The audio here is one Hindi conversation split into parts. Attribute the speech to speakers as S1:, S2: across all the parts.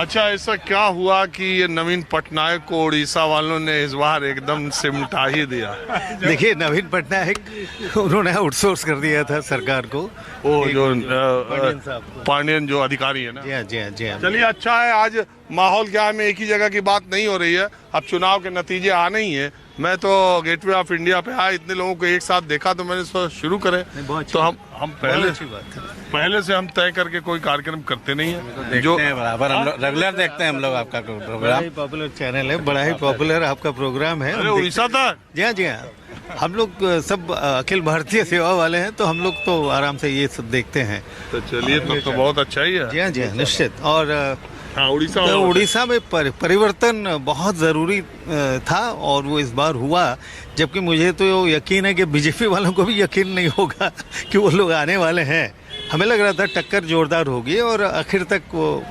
S1: अच्छा, ऐसा क्या हुआ कि ये नवीन पटनायक को उड़ीसा वालों ने इस बार एकदम सिमटा ही दिया?
S2: देखिए, नवीन पटनायक उन्होंने आउटसोर्स कर दिया था सरकार को।
S1: वो जो
S2: पांडियन साहब को।
S1: पांडियन जो अधिकारी है ना।
S2: जी हाँ, जी हाँ, जी हाँ।
S1: चलिए, अच्छा है, आज माहौल क्या है, में एक ही जगह की बात नहीं हो रही है। अब चुनाव के नतीजे आने ही है। मैं तो गेटवे ऑफ इंडिया पे आया, इतने लोगों को एक साथ देखा तो मैंने सोचा शुरू करें। तो हम पहले से हम तय करके कोई कार्यक्रम करते नहीं है। जो
S3: बराबर हम लोग रेगुलर देखते हैं हम लोग आपका प्रोग्राम।
S2: बड़ा ही पॉपुलर चैनल है, बड़ा ही पॉपुलर आपका प्रोग्राम है।
S1: उड़ीसा था।
S2: जी हाँ, जी हाँ। हम लोग सब अखिल भारतीय सेवा वाले हैं, तो हम लोग तो आराम से ये सब देखते हैं।
S1: तो चलिए, तो बहुत अच्छा ही है।
S2: जी हाँ, जी हाँ, निश्चित। और
S1: हाँ,
S2: उड़ीसा में परिवर्तन बहुत ज़रूरी था और वो इस बार हुआ। जबकि मुझे तो यकीन है कि बीजेपी वालों को भी यकीन नहीं होगा कि वो लोग आने वाले हैं। हमें लग रहा था टक्कर जोरदार होगी और आखिर तक वो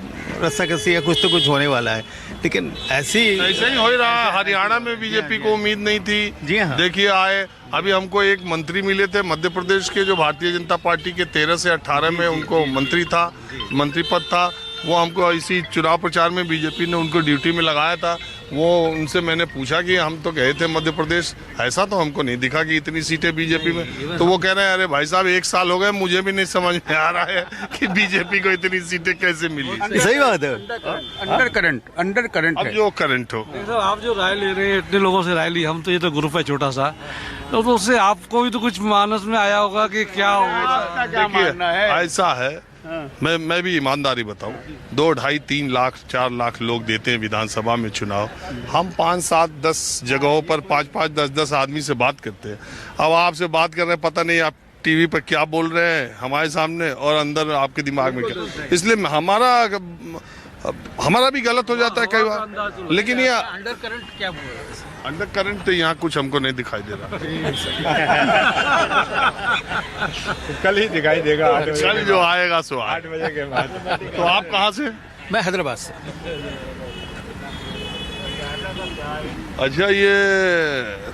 S2: रस्साकसी या कुछ तो कुछ होने वाला है, लेकिन ऐसा
S1: ही हो रहा है। हरियाणा में बीजेपी को उम्मीद नहीं थी।
S2: जी हाँ।
S1: देखिए, आए अभी हमको एक मंत्री मिले थे मध्य प्रदेश के, जो भारतीय जनता पार्टी के 13 से 18 में उनको मंत्री पद था। वो हमको इसी चुनाव प्रचार में बीजेपी ने उनको ड्यूटी में लगाया था। वो उनसे मैंने पूछा कि हम तो गए थे मध्य प्रदेश, ऐसा तो हमको नहीं दिखा कि इतनी सीटें बीजेपी में। तो वो कह रहे हैं, अरे भाई साहब, 1 साल हो गए, मुझे भी नहीं समझ में आ रहा है कि बीजेपी को इतनी सीटें कैसे मिली।
S2: सही बात है।
S3: अंडर करंट
S1: अब जो करंट हो,
S4: आप जो राय ले रहे हैं, इतने लोगों से राय ली, हम तो ये तो ग्रुप है छोटा सा, तो उससे आपको भी तो कुछ मानस में आया होगा कि क्या होगा।
S1: देखिए, ऐसा है, मैं भी ईमानदारी बताऊं, 2, 2.5, 3 लाख 4 लाख लोग देते हैं विधानसभा में चुनाव। हम 5, 7, 10 जगहों पर 5, 10 आदमी से बात करते हैं। अब आपसे बात कर रहे हैं, पता नहीं आप टीवी पर क्या बोल रहे हैं हमारे सामने और अंदर आपके दिमाग में क्या। इसलिए हमारा भी गलत हो जाता है कई बार। लेकिन ये
S3: अंडर करंट क्या
S1: अंडर करंट तो यहाँ कुछ हमको नहीं दिखाई दे रहा।
S5: कल ही दिखाई देगा।
S1: कल जो आएगा सो
S5: 8 बजे के बाद।
S1: तो आप कहाँ से?
S3: मैं हैदराबाद से।
S1: अच्छा, ये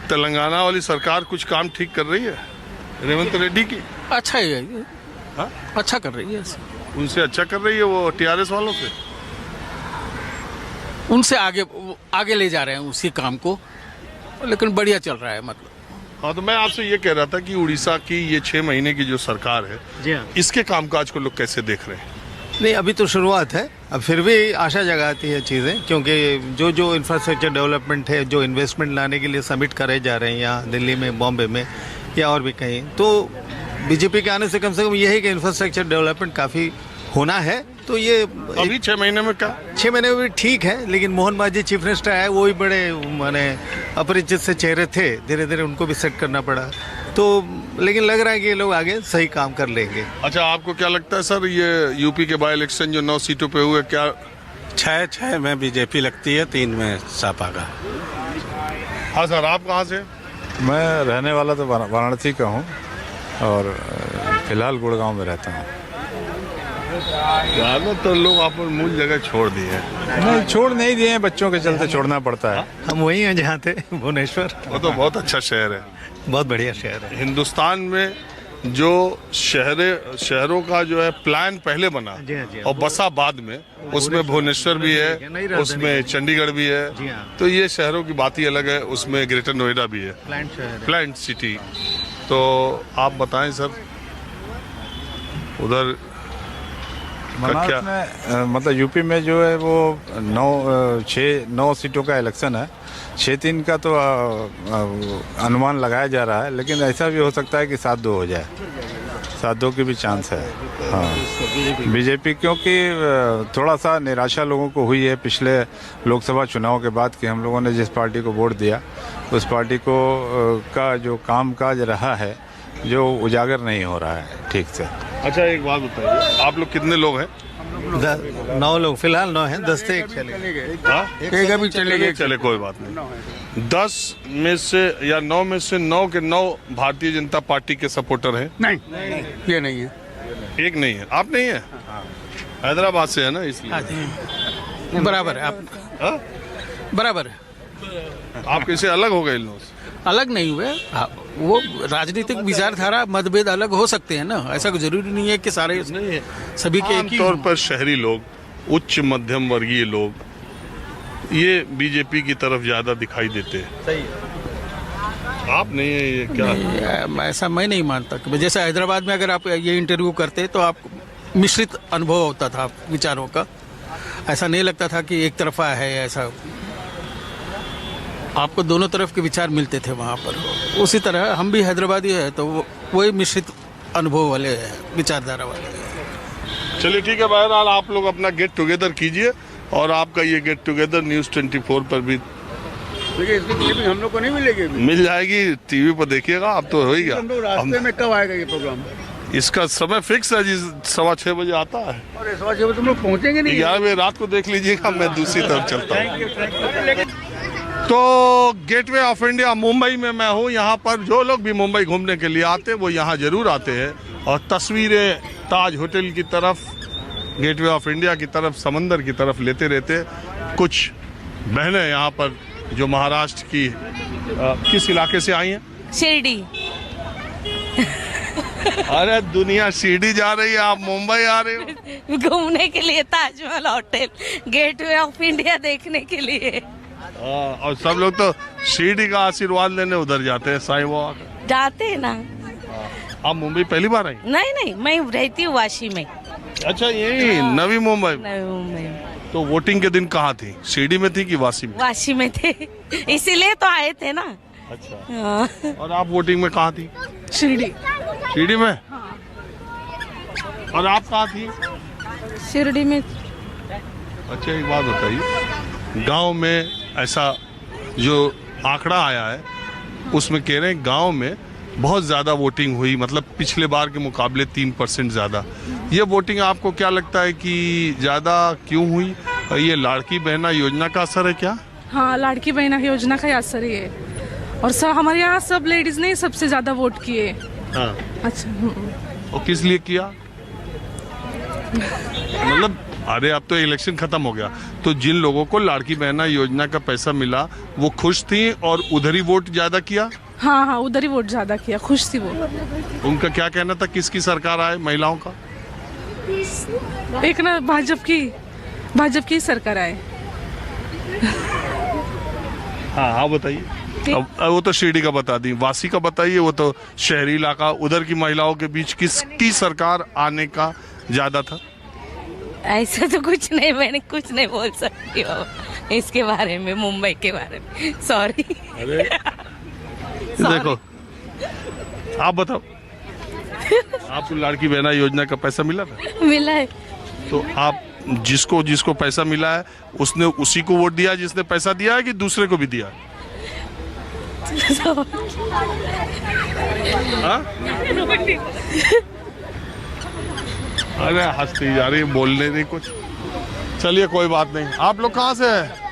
S1: तेलंगाना वाली सरकार कुछ काम ठीक कर रही है रेवंत रेड्डी की?
S3: अच्छा ही है ये।
S1: हाँ?
S3: अच्छा कर रही है।
S1: उनसे अच्छा कर रही है वो टीआरएस वालों से?
S3: उनसे आगे ले जा रहे हैं उसी काम को, लेकिन बढ़िया चल रहा है मतलब।
S1: हाँ, तो मैं आपसे ये कह रहा था कि उड़ीसा की ये 6 महीने की जो सरकार है,
S2: जी हाँ,
S1: इसके कामकाज को लोग कैसे देख रहे हैं?
S2: नहीं, अभी तो शुरुआत है। अब फिर भी आशा जगाती है चीज़ें, क्योंकि जो इंफ्रास्ट्रक्चर डेवलपमेंट है, जो इन्वेस्टमेंट लाने के लिए समिट करे जा रहे हैं यहाँ दिल्ली में, बॉम्बे में या और भी कहीं, तो बीजेपी के आने से कम यही कि इंफ्रास्ट्रक्चर डेवलपमेंट काफ़ी होना है। तो ये
S1: अभी 6 महीने में क्या?
S2: 6 महीने में भी ठीक है, लेकिन मोहन मांझी चीफ मिनिस्टर आए, वो भी बड़े माने अपरिचित से चेहरे थे, धीरे धीरे उनको भी सेट करना पड़ा। तो लेकिन लग रहा है कि ये लोग आगे सही काम कर लेंगे।
S1: अच्छा, आपको क्या लगता है सर, ये यूपी के बाई इलेक्शन जो 9 सीटों पे हुए, क्या
S6: 6 में बीजेपी लगती है, 3 में सपा का?
S1: हाँ सर, आप कहाँ से?
S5: मैं रहने वाला तो वाराणसी का हूँ और फिलहाल गुड़गांव में रहता हूँ।
S1: तो लोग आप मूल जगह छोड़ दिए?
S5: नहीं, छोड़ नहीं दिए, बच्चों के चलते छोड़ना पड़ता है।
S2: हम वही हैं जहाँ थे, भुवनेश्वर।
S1: वो तो बहुत अच्छा शहर है,
S2: बहुत बढ़िया शहर है।
S1: हिंदुस्तान में जो शहरों का जो है प्लान पहले बना
S2: जी हाँ, जी हाँ।
S1: और बसा बाद में, उसमें भुवनेश्वर भी है, उसमें चंडीगढ़ भी है।
S2: जी हाँ।
S1: तो ये शहरों की बात ही अलग है, उसमें ग्रेटर नोएडा भी है,
S2: प्लांट शहर है।
S1: Plant city. तो आप बताएं सर, उधर
S5: बनारस में मतलब यूपी में जो है वो 9 सीटों का इलेक्शन है। 6-3 का तो अनुमान लगाया जा रहा है, लेकिन ऐसा भी हो सकता है कि 7-2 हो जाए। 7-2 की भी चांस है। हाँ, बीजेपी, क्योंकि थोड़ा सा निराशा लोगों को हुई है पिछले लोकसभा चुनाव के बाद कि हम लोगों ने जिस पार्टी को वोट दिया उस पार्टी को का जो कामकाज रहा है, जो उजागर नहीं हो रहा है ठीक से।
S1: अच्छा, एक बात बताइए, आप लोग कितने लोग हैं?
S2: 9 लोग, फिलहाल 9 हैं, 10 से 1 चले गए।
S1: एक अभी चले गए। चले, कोई बात नहीं। 10 में से या 9 में से 9 के 9 भारतीय जनता पार्टी के सपोर्टर हैं?
S3: नहीं, ये नहीं है।
S1: एक नहीं है। आप नहीं है? हैदराबाद से है ना, इसलिए
S3: बराबर है आप। बराबर है।
S1: आप कैसे अलग हो गए इन लोगों से?
S3: अलग नहीं हुए, वो राजनीतिक विचारधारा मतभेद अलग हो सकते हैं ना, ऐसा जरूरी नहीं है कि सारे सभी के एक ही
S1: तौर पर शहरी लोग उच्च मध्यम वर्गीय लोग ये बीजेपी की तरफ ज़्यादा दिखाई देते हैं।
S2: सही है।
S1: आप नहीं है ये क्या?
S3: ऐसा मैं नहीं मानता कि जैसे हैदराबाद में अगर आप ये इंटरव्यू करते तो आप मिश्रित अनुभव होता था विचारों का, ऐसा नहीं लगता था कि एक तरफा है, ऐसा आपको दोनों तरफ के विचार मिलते थे वहाँ पर। उसी तरह हम भी हैदराबादी है तो वही मिश्रित अनुभव वाले हैं, विचारधारा वाले हैं।
S1: चलिए ठीक है, बहरहाल आप लोग अपना गेट टुगेदर कीजिए और आपका ये गेट टुगेदर न्यूज़ 24 पर भी
S3: देखिए इसकी क्लिपिंग हम लोग को नहीं मिलेगी,
S1: मिल जाएगी। टीवी पर देखिएगा, अब तो हो ही गया।
S3: रास्ते में कब आएगा ये प्रोग्राम?
S1: इसका समय फिक्स है जी, 6:15 बजे आता है।
S3: और 6:15 तुम लोग पहुँचेंगे नहीं?
S1: 11 बजे रात को देख लीजिएगा, मैं दूसरी तरफ चलता हूँ। तो गेटवे ऑफ इंडिया मुंबई में मैं हूँ। यहाँ पर जो लोग भी मुंबई घूमने के लिए आते हैं वो यहाँ जरूर आते हैं और तस्वीरें ताज होटल की तरफ, गेटवे ऑफ इंडिया की तरफ, समंदर की तरफ लेते रहते। कुछ बहनें यहाँ पर जो महाराष्ट्र की किस इलाके से आई हैं?
S7: शिरडी।
S1: अरे दुनिया शिरडी जा रही है, आप मुंबई आ रहे हो
S7: घूमने के लिए, Taj Mahal hotel, gateway of India देखने के लिए।
S1: और सब लोग तो शिरडी का आशीर्वाद लेने उधर जाते हैं, साईं बाबा का।
S7: जाते हैं ना।
S1: आप मुंबई पहली बार आई?
S7: नहीं, मैं रहती हूँ वाशी में।
S1: अच्छा, यही नवी मुंबई में।
S7: नवी मुंबई में।
S1: तो वोटिंग के दिन कहाँ थी? शिरडी में थी कि वाशी में?
S7: वाशी में थे, इसीलिए तो आए थे ना।
S1: अच्छा।
S7: हाँ।
S1: और आप वोटिंग में कहाँ थी?
S7: शिरडी।
S1: शिरडी में? और आप कहाँ थी?
S7: शिरडी में।
S1: अच्छा, एक बात बताइए, गांव में ऐसा जो आंकड़ा आया है उसमें कह रहे हैं गांव में बहुत ज़्यादा वोटिंग हुई, मतलब पिछले बार के मुकाबले 3% ज़्यादा। ये वोटिंग आपको क्या लगता है कि ज़्यादा क्यों हुई? ये लाड़की बहना योजना का असर है क्या?
S8: हाँ, लाड़की बहना योजना का ही असर ही है। और सब हमारे यहाँ सब लेडीज ने सबसे ज्यादा वोट किए।
S1: हाँ।
S8: अच्छा।
S1: और किस लिए किया? मतलब अरे अब तो इलेक्शन खत्म हो गया, तो जिन लोगों को लाड़की बहना योजना का पैसा मिला वो खुश थी और उधर ही वोट ज्यादा किया?
S8: हाँ, उधर ही वोट ज्यादा किया, खुश थी वो।
S1: उनका क्या कहना था, किसकी सरकार आए महिलाओं का?
S8: एक ना भाजपा की सरकार आए।
S1: हाँ बताइए। अब वो तो शिरडी का बता दी, वासी का बताइए, वो तो शहरी इलाका, उधर की महिलाओं के बीच किसकी सरकार आने का ज्यादा था?
S7: ऐसा तो कुछ नहीं, मैंने कुछ नहीं बोल सकती बाबा इसके बारे में, मुंबई के बारे में। सॉरी।
S1: अरे देखो, आप बताओ, आपको लाड़की बहना योजना का पैसा मिला था?
S7: मिला है।
S1: तो आप जिसको पैसा मिला है उसने उसी को वोट दिया जिसने पैसा दिया है कि दूसरे को भी दिया? हाँ? अरे हंसती जा रही, बोलने नहीं कुछ। चलिए कोई बात नहीं। आप लोग कहाँ से हैं?